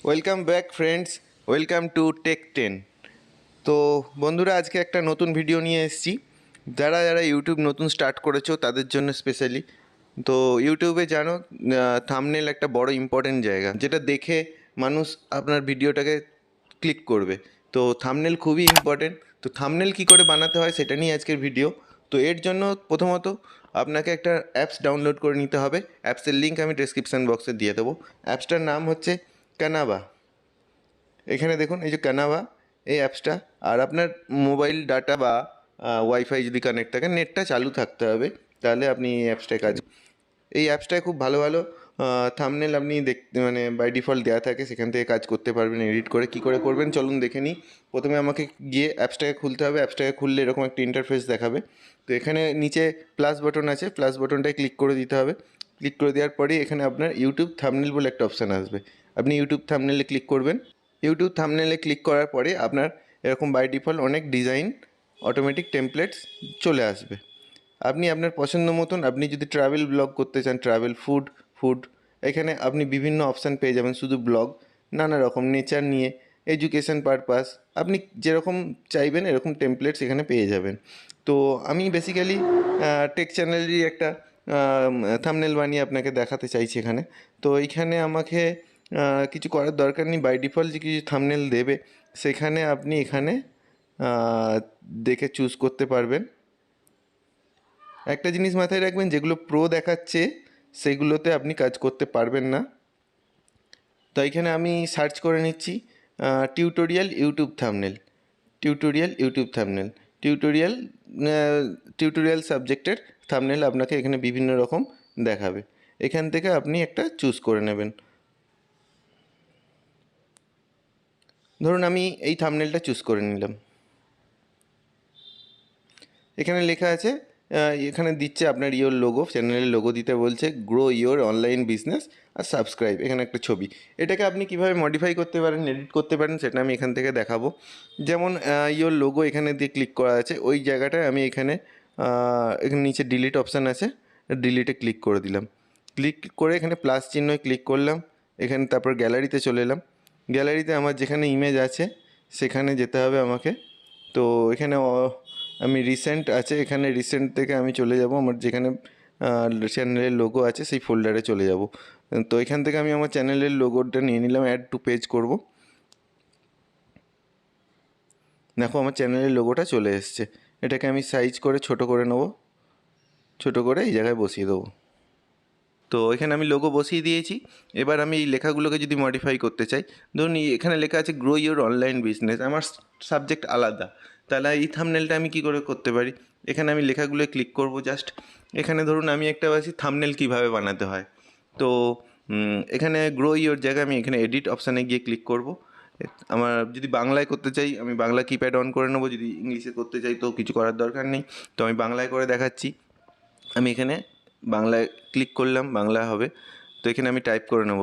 Welcome back friends, welcome to Tech 10। তো বন্ধুরা, আজকে একটা নতুন ভিডিও নিয়ে এসেছি। যারা যারা ইউটিউব নতুন স্টার্ট করেছো তাদের জন্য স্পেশালি। তো ইউটিউবে জানো, থাম্বনেল একটা বড় ইম্পর্টেন্ট জায়গা, যেটা দেখে মানুষ আপনার ভিডিওটাকে ক্লিক করবে। তো থাম্বনেল খুবই ইম্পর্টেন্ট। তো থাম্বনেল কী করে বানাতে হয় সেটা নিয়ে আজকের ভিডিও। তো এর জন্য প্রথমত আপনাকে একটা অ্যাপস ডাউনলোড করে নিতে হবে। অ্যাপসের লিঙ্ক আমি ডেসক্রিপশান বক্সে দিয়ে দেবো। অ্যাপসটার নাম হচ্ছে কানাভা। এখানে দেখুন, এই যে কানাভা, এই অ্যাপসটা। আর আপনার মোবাইল ডাটা বা ওয়াইফাই যদি কানেক্ট থাকে, নেটটা চালু থাকতে হবে, তাহলে আপনি এই অ্যাপসটায় এই অ্যাপসটায় খুব ভালো ভালো থাম্বনেল আপনি দেখতে, মানে বাই ডিফল্ট দেওয়া থাকে, সেখান থেকে কাজ করতে পারবেন এডিট করে। কী করে করবেন চলুন দেখে নিই। প্রথমে আমাকে গিয়ে অ্যাপসটাকে খুলতে হবে। অ্যাপসটাকে খুললে এরকম একটা ইন্টারফেস দেখাবে। তো এখানে নিচে প্লাস বাটন আছে, প্লাস বাটনটায় ক্লিক করে দিতে হবে। ক্লিক করে দেওয়ার পরেই এখানে আপনার ইউটিউব থাম্বনেল বলে একটা অপশান আসবে। আপনি ইউটিউব থাম্বনেলে ক্লিক করবেন। ইউটিউব থাম্বনেলে ক্লিক করার পরে আপনার এরকম বাই ডিফল্ট অনেক ডিজাইন, অটোমেটিক টেমপ্লেটস চলে আসবে। আপনি আপনার পছন্দ মতন, আপনি যদি ট্রাভেল ব্লগ করতে চান, ট্রাভেল, ফুড, এখানে আপনি বিভিন্ন অপশান পেয়ে যাবেন। শুধু ব্লগ, নানা রকম নেচার নিয়ে, এডুকেশন পারপাস, আপনি যেরকম চাইবেন এরকম টেমপ্লেটস এখানে পেয়ে যাবেন। তো আমি বেসিক্যালি টেক চ্যানেলেরই একটা থাম্বনেল বানিয়ে আপনাকে দেখাতে চাইছি এখানে। তো এইখানে আমাকে কিছু করার দরকার নেই। বাই ডিফল্ট যে কিছু থাম্বনেল দেবে, সেখানে আপনি এখানে দেখে চুজ করতে পারবেন। একটা জিনিস মাথায় রাখবেন, যেগুলো প্রো দেখাচ্ছে সেগুলোতে আপনি কাজ করতে পারবেন না। তো এখানে আমি সার্চ করে নিচ্ছি tutorial YouTube thumbnail. Tutorial YouTube thumbnail tutorial tutorial সাবজেক্টের থাম্বনেল আপনাকে এখানে বিভিন্ন রকম দেখাবে। এখান থেকে আপনি একটা চুজ করে নেবেন। ধরুন আমি এই থাম্বনেলটা চুজ করে নিলাম। এখানে লেখা আছে, এখানে দিচ্ছে আপনার লোগো, চ্যানেলের লোগো দিতে বলছে, গ্রো ইয়োর অনলাইন বিজনেস আর সাবস্ক্রাইব। এখানে একটা ছবি। এটাকে আপনি কীভাবে মডিফাই করতে পারেন, এডিট করতে পারেন, সেটা আমি এখান থেকে দেখাবো। যেমন ইয়োর লোগো এখানে দিয়ে ক্লিক করা আছে, ওই জায়গাটায় আমি এখানে নিচে ডিলিট অপশান আছে, ডিলিটে ক্লিক করে দিলাম। ক্লিক করে এখানে প্লাস চিহ্নয় ক্লিক করলাম। এখানে তারপর গ্যালারিতে চলে এলাম। গ্যালারিতে আমার যেখানে ইমেজ আছে সেখানে যেতে হবে আমাকে। তো এখানে আমি রিসেন্ট আছে, এখানে রিসেন্ট থেকে আমি চলে যাব আমার যেখানে চ্যানেলের লোগো আছে সেই ফোল্ডারে চলে যাব। তো এখান থেকে আমি আমার চ্যানেলের লোগোটা নিয়ে নিলাম, অ্যাড টু পেজ করব। দেখো আমার চ্যানেলের লোগোটা চলে এসছে। এটাকে আমি সাইজ করে ছোট করে নেব, ছোট করে এই জায়গায় বসিয়ে দেবো। তো এখানে আমি লোগো বসিয়ে দিয়েছি। এবার আমি এই লেখাগুলোকে যদি মডিফাই করতে চাই, ধরুন এখানে লেখা আছে গ্রো ইউর অনলাইন বিজনেস, আমার সাবজেক্ট আলাদা, তাহলে এই থাম্বনেলটা আমি কী করে করতে পারি? এখানে আমি লেখাগুলো ক্লিক করব জাস্ট। এখানে ধরুন আমি একটা বলছি থাম্বনেল কীভাবে বানাতে হয়। তো এখানে গ্রো ইউর জায়গায় আমি এখানে এডিট অপশানে গিয়ে ক্লিক করব। আমার যদি বাংলায় করতে চাই, আমি বাংলা কিপ্যাড অন করে নেবো। যদি ইংলিশে করতে চাই তো কিছু করার দরকার নেই। তো আমি বাংলায় করে দেখাচ্ছি। আমি এখানে বাংলায় ক্লিক করলাম, বাংলা হবে। তো এখানে আমি টাইপ করে নেব।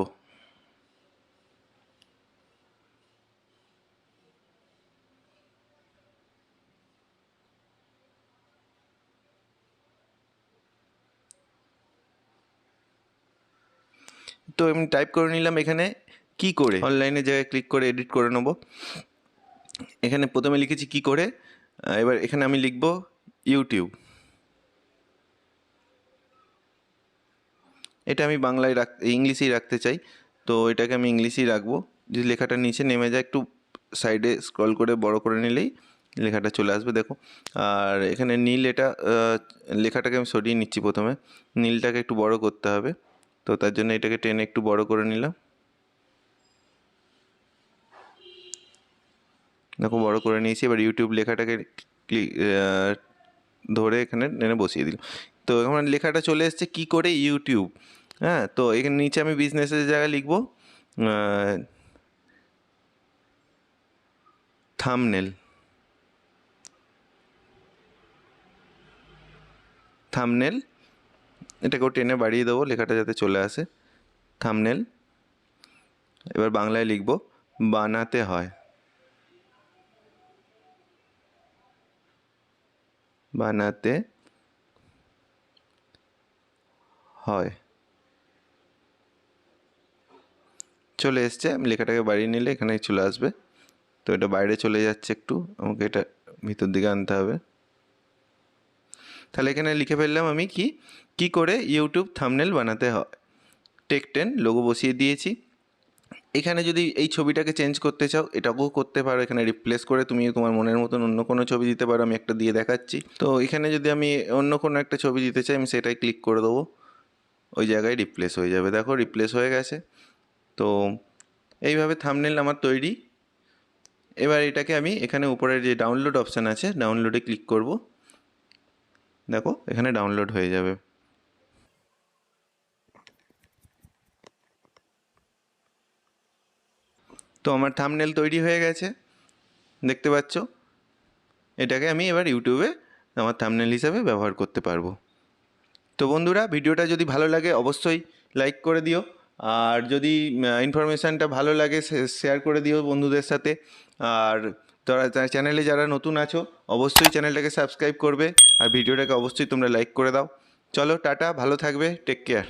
তো আমি টাইপ করে নিলাম। এখানে কি করে অনলাইনের জায়গায় ক্লিক করে এডিট করে নেব। এখানে প্রথমে লিখেছি কি করে, এবার এখানে আমি লিখব ইউটিউব। এটা আমি বাংলায় ইংলিশেই রাখতে চাই, তো এটাকে আমি ইংলিশেই রাখবো। যদি লেখাটা নিচে নেমে যায়, একটু সাইডে স্ক্রল করে বড় করে নিলেই লেখাটা চলে আসবে, দেখো। আর এখানে নীল, এটা লেখাটাকে আমি সরিয়ে নিচ্ছি। প্রথমে নীলটাকে একটু বড় করতে হবে, তো তার জন্য এটাকে টেনে একটু বড় করে নিলাম। দেখো বড় করে নিয়েছি। এবার ইউটিউব লেখাটাকে ধরে এখানে টেনে বসিয়ে দিলাম। তো এখন লেখাটা চলে এসছে কি করে ইউটিউব। হ্যাঁ, তো এখানে নিচে আমি বিজনেসের জায়গায় লিখবো থাম্বনেল। থাম্বনেল এটাকেও টেনে বাড়িয়ে দেবো, লেখাটা যাতে চলে আসে। থাম্বনেল। এবার বাংলায় লিখব বানাতে হয়। বানাতে হয়। চলে এসছে। আমি লেখাটাকে বাড়িয়ে নিলে এখানে চলে আসবে। তো এটা বাইরে চলে যাচ্ছে, একটু আমাকে এটা ভিতর দিকে আনতে হবে। তাহলে এখানে লিখে ফেললাম আমি কি করে ইউটিউব থাম্বনেল বানাতে হয়। টেক 10 লোগো বসিয়ে দিয়েছি। এখানে যদি এই ছবিটাকে চেঞ্জ করতে চাও এটাকেও করতে পারো, এখানে রিপ্লেস করে তুমি তোমার মনের মতন অন্য কোনো ছবি দিতে পারো। আমি একটা দিয়ে দেখাচ্ছি। তো এখানে যদি আমি অন্য কোনো একটা ছবি দিতে চাই আমি সেটাই ক্লিক করে দেবো, ওই জায়গায় রিপ্লেস হয়ে যাবে। দেখো রিপ্লেস হয়ে গেছে। তো এইভাবে থাম্বনেল আমার তৈরি। এবার এটাকে আমি এখানে উপরে যে ডাউনলোড অপশান আছে ডাউনলোডে ক্লিক করব। দেখো এখানে ডাউনলোড হয়ে যাবে। তো আমার থাম্বনেল তৈরি হয়ে গেছে, দেখতে পাচ্ছ। এটাকে আমি এবার ইউটিউবে আমার থাম্বনেল হিসাবে ব্যবহার করতে পারবো। তো বন্ধুরা, ভিডিওটা যদি ভালো লাগে অবশ্যই লাইক করে দিও, আর যদি ইনফরমেশানটা ভালো লাগে শেয়ার করে দিও বন্ধুদের সাথে। আর চ্যানেলে যারা নতুন আছো অবশ্যই চ্যানেলটাকে সাবস্ক্রাইব করবে, আর ভিডিওটাকে অবশ্যই তোমরা লাইক করে দাও। চলো টাটা, ভালো থাকবে, টেক কেয়ার।